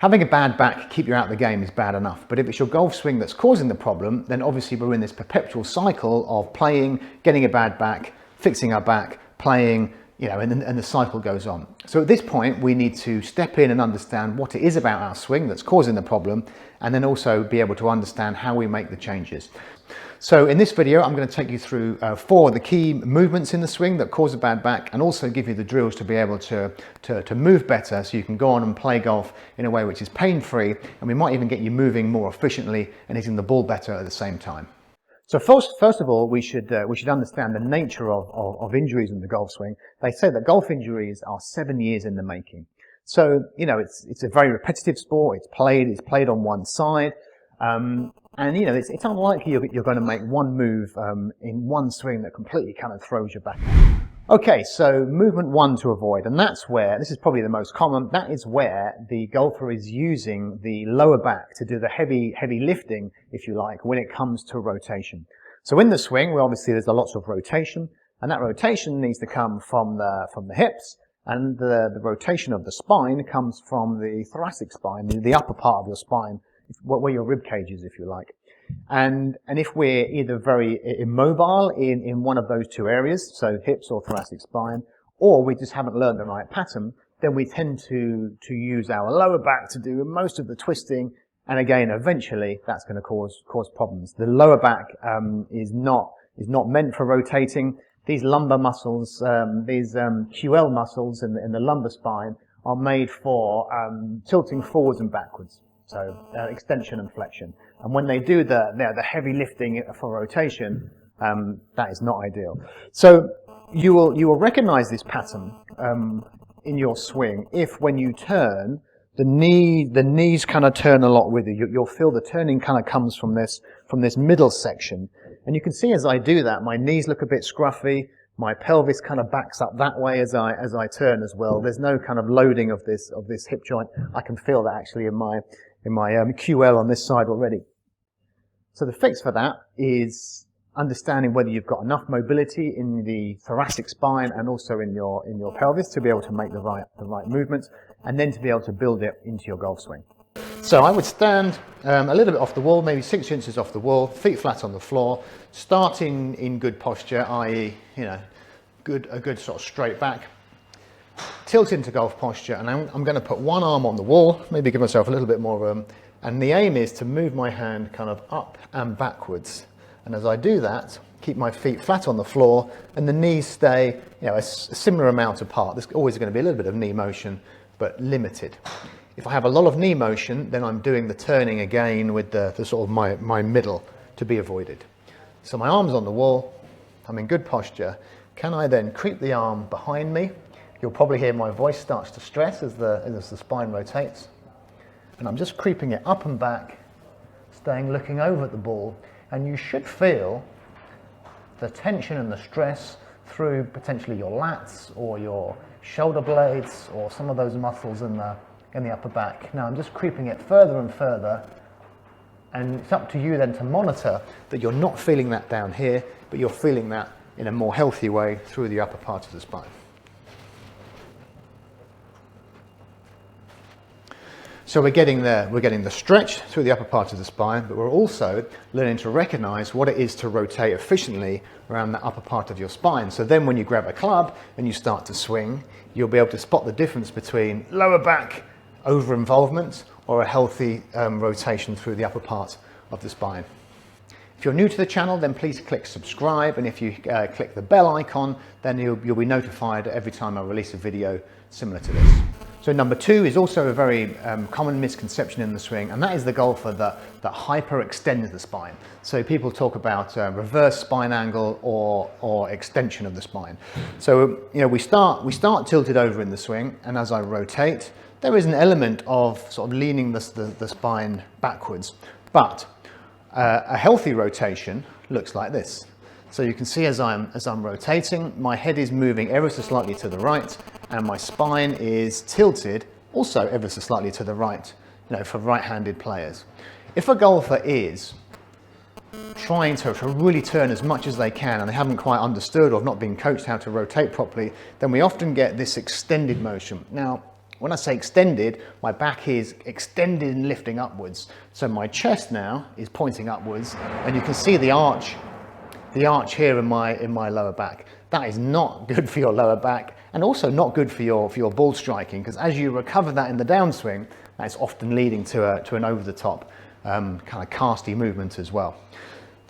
Having a bad back keep you out of the game is bad enough, but if it's your golf swing that's causing the problem, then obviously we're in this perpetual cycle of playing, getting a bad back, fixing our back, playing, and the cycle goes on. So at this point, we need to step in and understand what it is about our swing that's causing the problem, and then also be able to understand how we make the changes. So in this video, I'm going to take you through 4 of the key movements in the swing that cause a bad back, and also give you the drills to be able to move better, so you can go on and play golf in a way which is pain-free, and we might even get you moving more efficiently and hitting the ball better at the same time. So first of all, we should understand the nature of injuries in the golf swing. They say that golf injuries are 7 years in the making. So, it's a very repetitive sport. It's played on one side. And it's unlikely you're going to make one move in one swing that completely kind of throws your back out. Okay, so movement 1 to avoid, and that's where, this is probably the most common, that is where the golfer is using the lower back to do the heavy lifting, if you like, when it comes to rotation. So in the swing, obviously there's lots of rotation, and that rotation needs to come from the hips, and the rotation of the spine comes from the thoracic spine, the upper part of your spine, where your rib cage is, if you like. And if we're either very immobile in one of those 2 areas, so hips or thoracic spine, or we just haven't learned the right pattern, then we tend to use our lower back to do most of the twisting, and again, eventually, that's going to cause problems. The lower back is not meant for rotating. These lumbar muscles, these QL muscles in the lumbar spine are made for tilting forwards and backwards. So extension and flexion. And when they do the heavy lifting for rotation, that is not ideal. So you will recognize this pattern in your swing if, when you turn, the knees kind of turn a lot with you. You'll feel the turning kind of comes from this middle section. And you can see as I do that, my knees look a bit scruffy. My pelvis kind of backs up that way as I turn as well. There's no kind of loading of this hip joint. I can feel that actually in my QL on this side already. So the fix for that is understanding whether you've got enough mobility in the thoracic spine and also in your pelvis to be able to make the right movements, and then to be able to build it into your golf swing. So I would stand a little bit off the wall, maybe 6 inches off the wall, feet flat on the floor, starting in good posture, i.e., a good sort of straight back. Tilt into golf posture, and I'm going to put one arm on the wall, maybe give myself a little bit more room, and the aim is to move my hand kind of up and backwards. And as I do that, keep my feet flat on the floor, and the knees stay a similar amount apart. There's always going to be a little bit of knee motion, but limited. If I have a lot of knee motion, then I'm doing the turning again with the sort of my middle to be avoided. So my arm's on the wall, I'm in good posture. Can I then creep the arm behind me? You'll probably hear my voice starts to stress as the spine rotates. And I'm just creeping it up and back, looking over at the ball. And you should feel the tension and the stress through potentially your lats or your shoulder blades or some of those muscles in the upper back. Now I'm just creeping it further and further. And it's up to you then to monitor that you're not feeling that down here, but you're feeling that in a more healthy way through the upper part of the spine. So we're getting the stretch through the upper part of the spine, but we're also learning to recognize what it is to rotate efficiently around the upper part of your spine. So then when you grab a club and you start to swing, you'll be able to spot the difference between lower back over-involvement or a healthy rotation through the upper part of the spine. If you're new to the channel, then please click subscribe, and if you click the bell icon, then you'll be notified every time I release a video similar to this. So number 2 is also a very common misconception in the swing, and that is the golfer that hyperextends the spine. So people talk about reverse spine angle or extension of the spine. So we start tilted over in the swing, and as I rotate, there is an element of sort of leaning the spine backwards, but a healthy rotation looks like this. So you can see as I'm rotating, my head is moving ever so slightly to the right, and my spine is tilted also ever so slightly to the right, for right-handed players. If a golfer is trying to really turn as much as they can and they haven't quite understood or have not been coached how to rotate properly, then we often get this extended motion. Now, When I say extended, my back is extended and lifting upwards. So my chest now is pointing upwards, and you can see the arch here in my lower back. That is not good for your lower back, and also not good for your ball striking, because as you recover that in the downswing, that's often leading to an over-the-top kind of casty movement as well.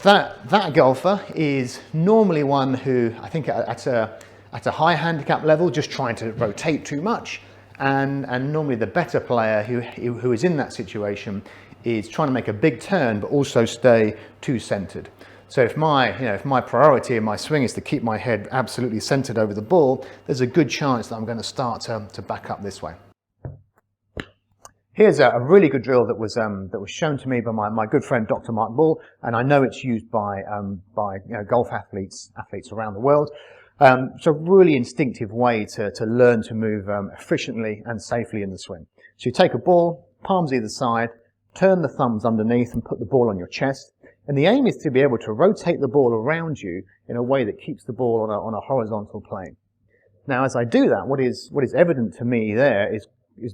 That golfer is normally one who, I think at a high handicap level, just trying to rotate too much, and normally the better player who is in that situation is trying to make a big turn but also stay too centered. So if my priority in my swing is to keep my head absolutely centered over the ball, there's a good chance that I'm going to start to back up this way. Here's a really good drill that was shown to me by my good friend Dr. Mark Bull, and I know it's used by golf athletes around the world. It's a really instinctive way to learn to move efficiently and safely in the swing. So you take a ball, palms either side, turn the thumbs underneath and put the ball on your chest. And the aim is to be able to rotate the ball around you in a way that keeps the ball on a horizontal plane. Now, as I do that, what is evident to me there is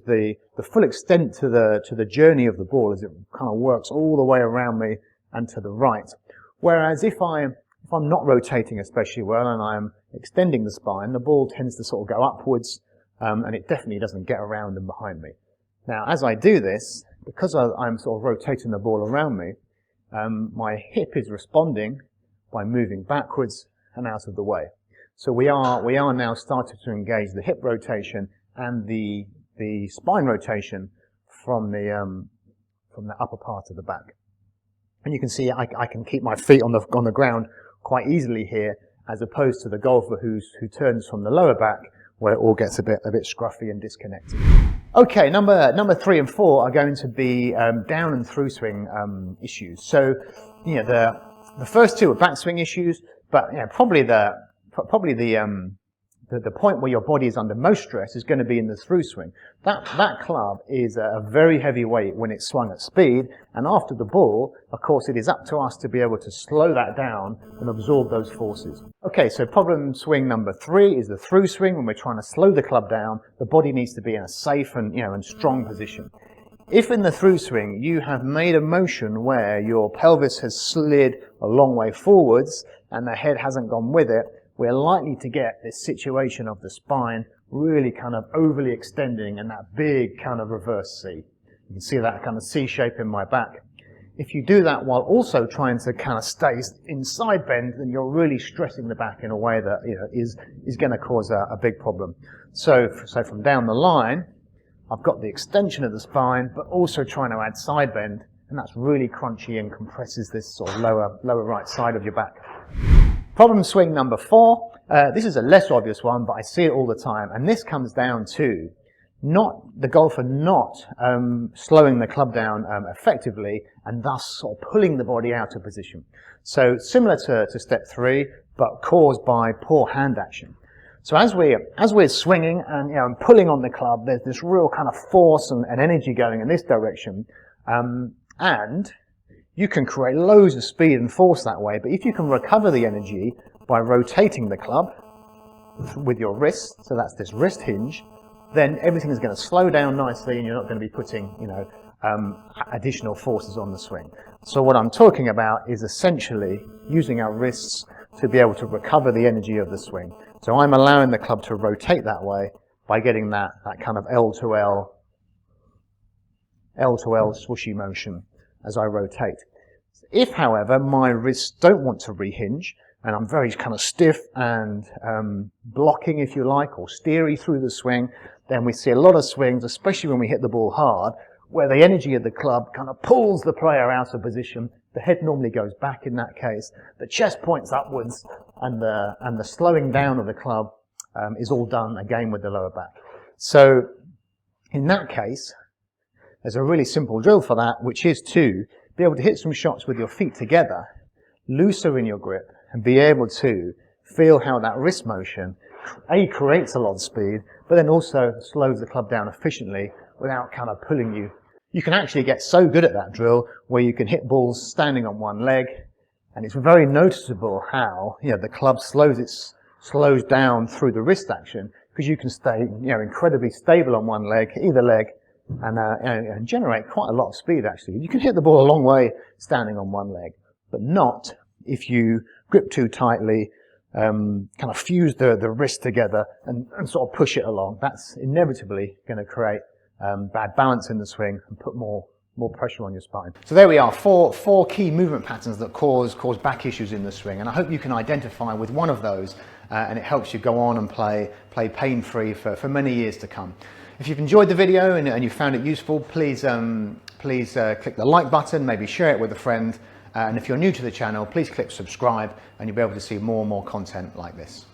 the full extent to the journey of the ball as it kind of works all the way around me and to the right. Whereas if I'm not rotating especially well and I'm extending the spine, the ball tends to sort of go upwards, and it definitely doesn't get around and behind me. Now, as I do this, because I'm sort of rotating the ball around me, my hip is responding by moving backwards and out of the way. So we are now starting to engage the hip rotation and the spine rotation from the upper part of the back. And you can see I can keep my feet on the ground quite easily here, as opposed to the golfer who turns from the lower back, where it all gets a bit scruffy and disconnected. Okay, number 3 and 4 are going to be down and through swing issues. So, the first two are backswing issues, but probably the point where your body is under most stress is going to be in the through swing. That club is a very heavy weight when it's swung at speed, and after the ball, of course, it is up to us to be able to slow that down and absorb those forces. Okay, so problem swing number 3 is the through swing. When we're trying to slow the club down, the body needs to be in a safe and strong position. If in the through swing you have made a motion where your pelvis has slid a long way forwards and the head hasn't gone with it, we're likely to get this situation of the spine really kind of overly extending and that big kind of reverse C. You can see that kind of C shape in my back. If you do that while also trying to kind of stay in side bend, then you're really stressing the back in a way that is going to cause a big problem. So from down the line, I've got the extension of the spine, but also trying to add side bend, and that's really crunchy and compresses this sort of lower right side of your back. Problem swing number 4. This is a less obvious one, but I see it all the time, and this comes down to the golfer not slowing the club down effectively, and thus sort of pulling the body out of position. So similar to step 3, but caused by poor hand action. So as we're swinging and pulling on the club, there's this real kind of force and energy going in this direction, and you can create loads of speed and force that way. But if you can recover the energy by rotating the club with your wrist, so that's this wrist hinge, then everything is going to slow down nicely, and you're not going to be putting additional forces on the swing. So what I'm talking about is essentially using our wrists to be able to recover the energy of the swing. So I'm allowing the club to rotate that way by getting that kind of L to L swooshy motion as I rotate. If, however, my wrists don't want to rehinge, and I'm very kind of stiff and blocking, if you like, or steery through the swing, then we see a lot of swings, especially when we hit the ball hard, where the energy of the club kind of pulls the player out of position. The head normally goes back in that case. The chest points upwards, and the slowing down of the club is all done again with the lower back. So in that case, there's a really simple drill for that, which is to be able to hit some shots with your feet together, looser in your grip, and be able to feel how that wrist motion creates a lot of speed, but then also slows the club down efficiently without kind of pulling you. You can actually get so good at that drill where you can hit balls standing on one leg, and it's very noticeable how the club slows down through the wrist action, because you can stay, incredibly stable on one leg, either leg, and generate quite a lot of speed actually. You can hit the ball a long way standing on one leg, but not if you grip too tightly, kind of fuse the wrist together and sort of push it along. That's inevitably going to create bad balance in the swing and put more pressure on your spine. So there we are, four key movement patterns that cause back issues in the swing, and I hope you can identify with one of those and it helps you go on and play pain-free for many years to come. If you've enjoyed the video and you found it useful, please click the like button, maybe share it with a friend, and if you're new to the channel, please click subscribe and you'll be able to see more and more content like this.